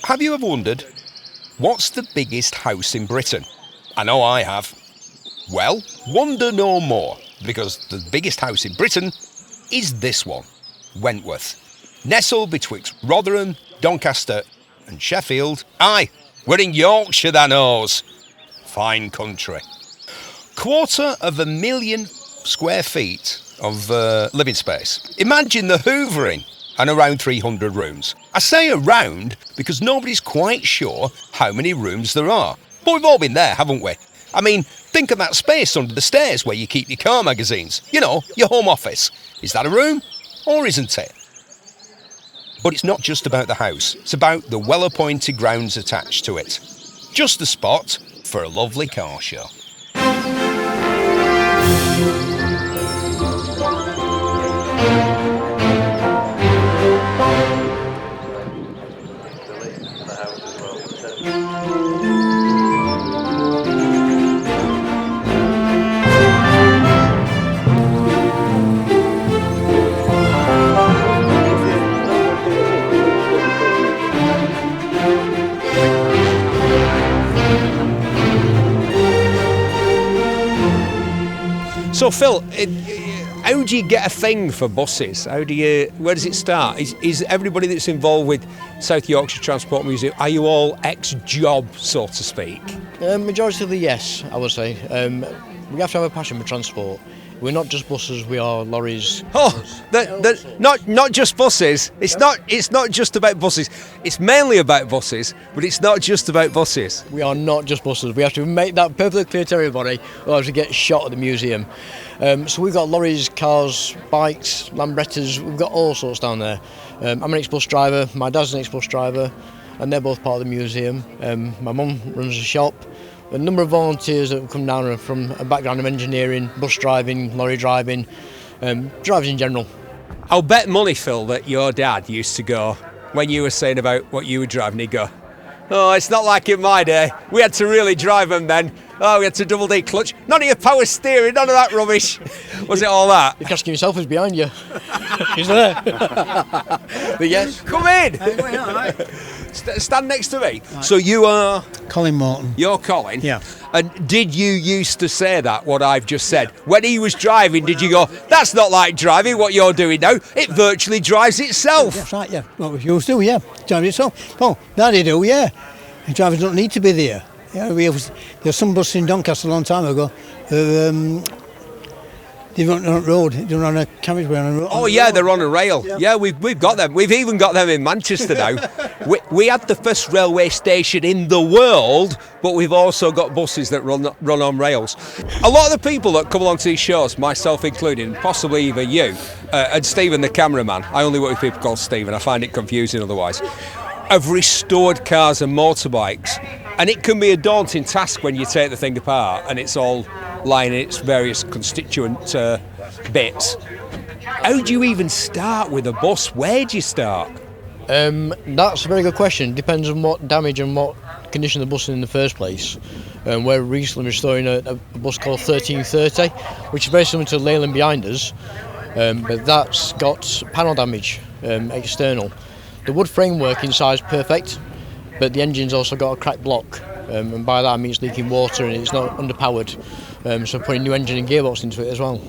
Have you ever wondered, what's the biggest house in Britain? I know I have. Well, wonder no more, because the biggest house in Britain is this one, Wentworth. Nestled betwixt Rotherham, Doncaster and Sheffield. Aye, we're in Yorkshire, that knows. Fine country. 250,000 square feet of living space. Imagine the hoovering and around 300 rooms. I say around because nobody's quite sure how many rooms there are. But we've all been there, haven't we? I mean, think of that space under the stairs where you keep your car magazines. You know, your home office. Is that a room or isn't it? But it's not just about the house. It's about the well-appointed grounds attached to it. Just the spot for a lovely car show. So Phil, how do you get a thing for buses? Where does it start? Is everybody that's involved with South Yorkshire Transport Museum, are you all ex-job, so to speak? Majority yes, I would say. We have to have a passion for transport. We're not just buses, we are lorries. Oh, not just buses. It's not just about buses. It's mainly about buses, but it's not just about buses. We are not just buses. We have to make that perfectly clear to everybody, or else we get shot at the museum. So we've got lorries, cars, bikes, Lambrettas. We've got all sorts down there. I'm an ex-bus driver. My dad's an ex-bus driver, and they're both part of the museum. My mum runs a shop. A number of volunteers that have come down from a background of engineering, bus driving, lorry driving, drivers in general. I'll bet money, Phil, that your dad used to go, when you were saying about what you were driving, he'd go, "Oh, it's not like in my day. We had to really drive them then. Oh, we had to double D clutch. None of your power steering, none of that rubbish." Was it all that? You're casting yourself is behind you. He's there. But yes. Come in. Stand next to me. Right. So you are Colin Morton. You're Colin. Yeah. And did you used to say that, what I've just said? When he was driving, did you go, "That's not like driving, what you're doing now. It virtually drives itself"? That's right, yeah. Well, we used to, yeah. Drive itself. Well, that they do, yeah. And drivers don't need to be there. Yeah, there's some buses in Doncaster a long time ago. They run on a road. They run on a carriageway on a road. Oh yeah, they're on a rail. Yeah, we've got them. We've even got them in Manchester now. we had the first railway station in the world, but we've also got buses that run on rails. A lot of the people that come along to these shows, myself included, and possibly even you, and Stephen the cameraman, I only work with people called Stephen, I find it confusing otherwise, have restored cars and motorbikes. And it can be a daunting task when you take the thing apart and it's all lying in its various constituent bits. How do you even start with a bus? Where do you start? That's a very good question. Depends on what damage and what condition the bus is in the first place. We're recently restoring a bus called 1330, which is very similar to the Leyland behind us, but that's got panel damage, external. The wood framework inside is perfect, but the engine's also got a cracked block, and by that I mean it's leaking water and it's not underpowered, so putting new engine and gearbox into it as well.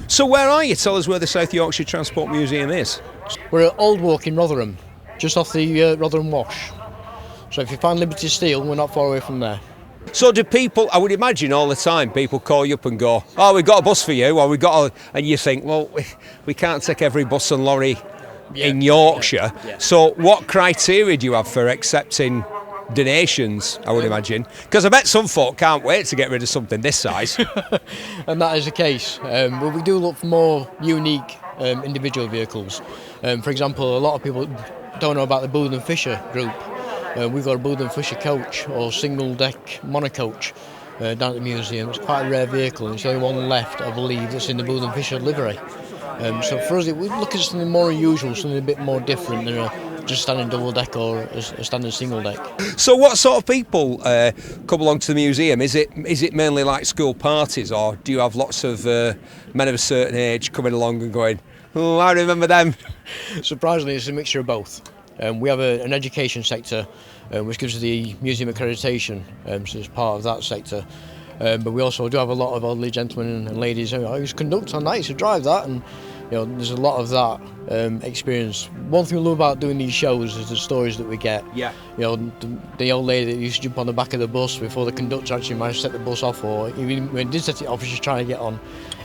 So where are you? Tell us where the South Yorkshire Transport Museum is. We're at Old Walk in Rotherham, just off the Rotherham Wash. So if you find Liberty Steel, we're not far away from there. So do people, I would imagine all the time, people call you up and go, "Oh, we've got a bus for you," or "We've got a," and you think, well, we can't take every bus and lorry in Yorkshire. Yeah. So what criteria do you have for accepting donations, I would imagine? Because I bet some folk can't wait to get rid of something this size. And that is the case. But we do look for more unique individual vehicles. For example, a lot of people don't know about the Booth and Fisher group. We've got a Booth and Fisher coach or single deck monocoach down at the museum. It's quite a rare vehicle and it's the only one left, I believe, that's in the Booth and Fisher livery. So for us, we look at something more unusual, something a bit more different than just standing double deck or a standard single deck. So what sort of people come along to the museum? Is it mainly like school parties, or do you have lots of men of a certain age coming along and going, "Oh, I remember them"? Surprisingly, it's a mixture of both. We have an education sector, which gives us the museum accreditation, so it's part of that sector. But we also do have a lot of elderly gentlemen and ladies who use conduct on nights to drive that, and there's a lot of that experience. One thing we love about doing these shows is the stories that we get. Yeah. The old lady that used to jump on the back of the bus before the conductor actually managed to set the bus off, or even when it did set it off, she's trying to get on.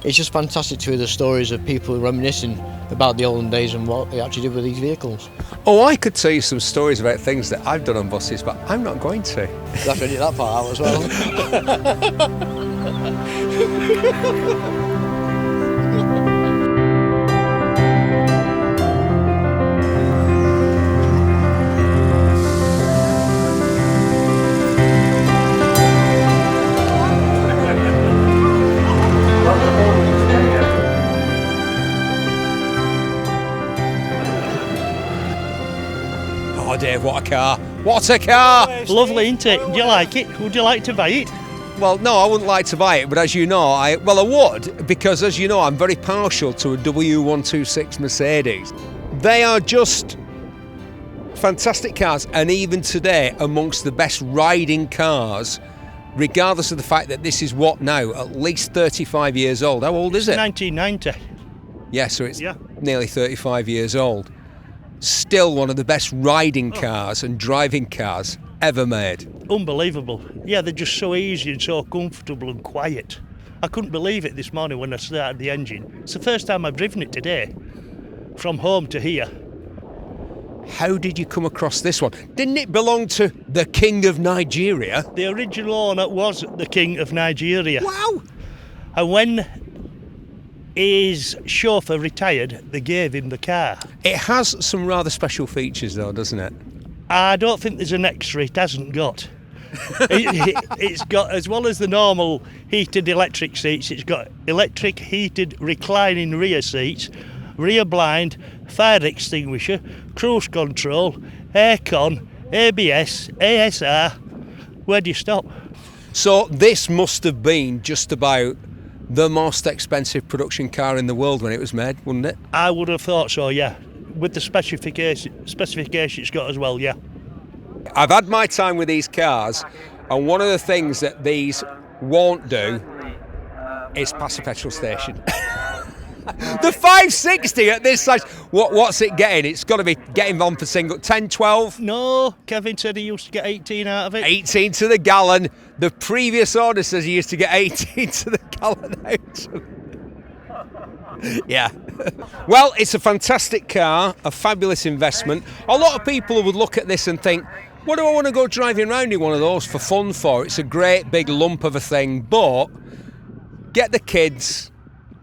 It's just fantastic to hear the stories of people reminiscing about the olden days and what they actually did with these vehicles. Oh, I could tell you some stories about things that I've done on buses, but I'm not going to. That's have to edit that part out as well. Oh, Dave, what a car. What a car! Lovely, isn't it? Do you like it? Would you like to buy it? Well, no, I wouldn't like to buy it, but as you know, I would, because as you know, I'm very partial to a W126 Mercedes. They are just fantastic cars, and even today, amongst the best riding cars, regardless of the fact that this is what now, at least 35 years old. How old is it? 1990. Yeah, so it's nearly 35 years old. Still one of the best riding cars and driving cars ever made. Unbelievable. Yeah, they're just so easy and so comfortable and quiet. I couldn't believe it this morning when I started the engine. It's the first time I've driven it today, from home to here. How did you come across this one? Didn't it belong to the King of Nigeria? The original owner was the King of Nigeria. Wow! And when his chauffeur retired, they gave him the car. It has some rather special features though, doesn't it? I don't think there's an extra it hasn't got. It's got, as well as the normal heated electric seats, it's got electric heated reclining rear seats, rear blind, fire extinguisher, cruise control, aircon, ABS, ASR. Where do you stop? So this must have been just about the most expensive production car in the world when it was made, wouldn't it? I would have thought so, yeah. With the specification it's got as well, yeah. I've had my time with these cars, and one of the things that these won't do is pass a petrol station. The 560 at this size, what's it getting? It's got to be getting on for single 10, 12? No, Kevin said he used to get 18 out of it. 18 to the gallon. The previous order says he used to get 18 to the gallon out. Yeah. Well, it's a fantastic car, a fabulous investment. A lot of people would look at this and think, what do I want to go driving around in one of those for fun for? It's a great big lump of a thing, but get the kids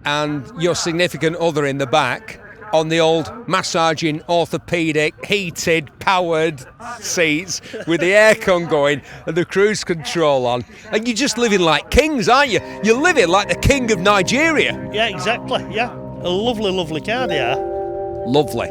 and your significant other in the back on the old massaging, orthopaedic, heated, powered seats with the aircon going and the cruise control on. And you're just living like kings, aren't you? You're living like the King of Nigeria. Yeah, exactly, yeah. A lovely, lovely car they are. Lovely.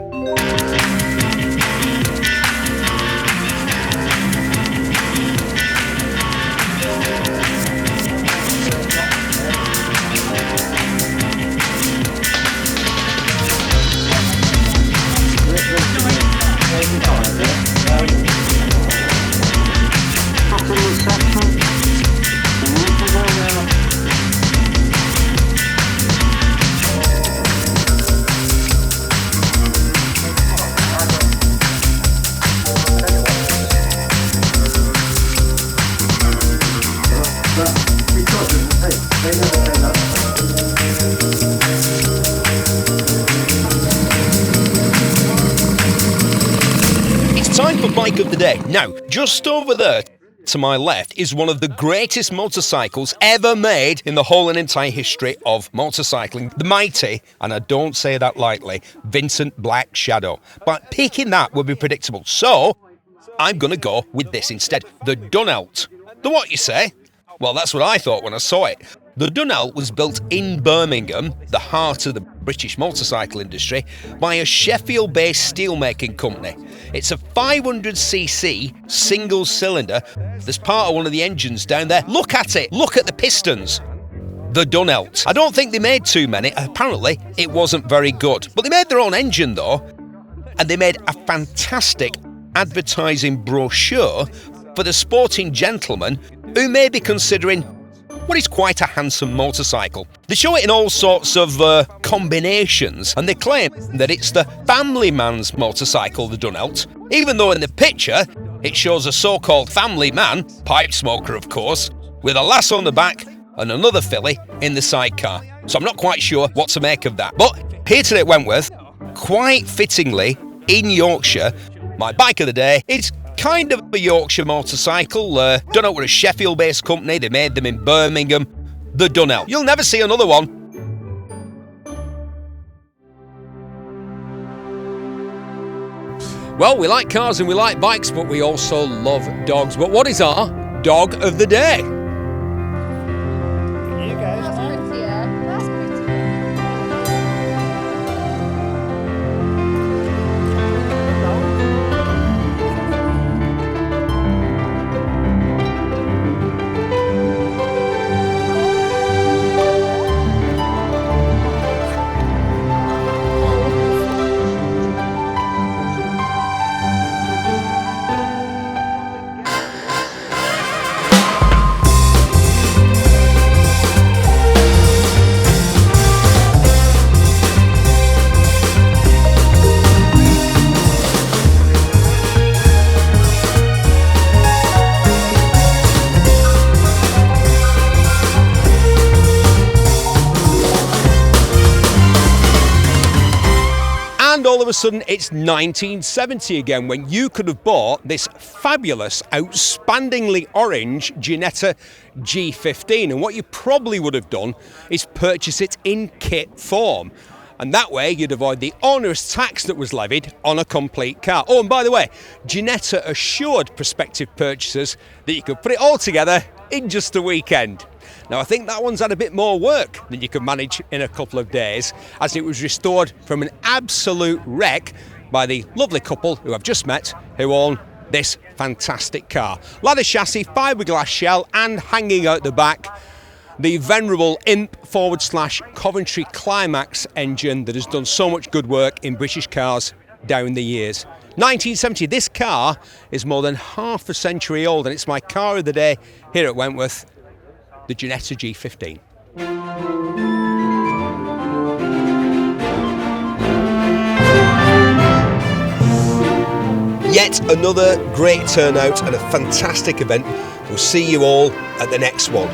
Time for Bike of the Day. Now, just over there to my left is one of the greatest motorcycles ever made in the whole and entire history of motorcycling. The mighty, and I don't say that lightly, Vincent Black Shadow. But picking that would be predictable. So, I'm going to go with this instead. The Dunelt. The what, you say? Well, that's what I thought when I saw it. The Dunelt was built in Birmingham, the heart of the British motorcycle industry, by a Sheffield-based steelmaking company. It's a 500cc single cylinder. There's part of one of the engines down there. Look at it. Look at the pistons. The Dunelt. I don't think they made too many. Apparently, it wasn't very good. But they made their own engine, though. and they made a fantastic advertising brochure for the sporting gentleman who may be considering what is quite a handsome motorcycle. They show it in all sorts of combinations, and they claim that it's the family man's motorcycle, the Dunelt, even though in the picture it shows a so-called family man, pipe smoker of course, with a lass on the back and another filly in the sidecar. So I'm not quite sure what to make of that. But here today at Wentworth, quite fittingly, in Yorkshire, my bike of the day is kind of a Yorkshire motorcycle. Dunelt were a Sheffield-based company. They made them in Birmingham. The Dunelt. You'll never see another one. Well, we like cars and we like bikes, but we also love dogs. But what is our dog of the day? You guys, That's pretty. And all of a sudden, it's 1970 again, when you could have bought this fabulous, outstandingly orange Ginetta G15. And what you probably would have done is purchase it in kit form. And that way, you'd avoid the onerous tax that was levied on a complete car. Oh, and by the way, Ginetta assured prospective purchasers that you could put it all together in just a weekend. Now, I think that one's had a bit more work than you could manage in a couple of days, as it was restored from an absolute wreck by the lovely couple who I've just met, who own this fantastic car. Ladder chassis, fiberglass shell, and hanging out the back, the venerable Imp / Coventry Climax engine that has done so much good work in British cars down the years. 1970, this car is more than half a century old, and it's my car of the day here at Wentworth, the Ginetta G15. Yet another great turnout and a fantastic event. We'll see you all at the next one.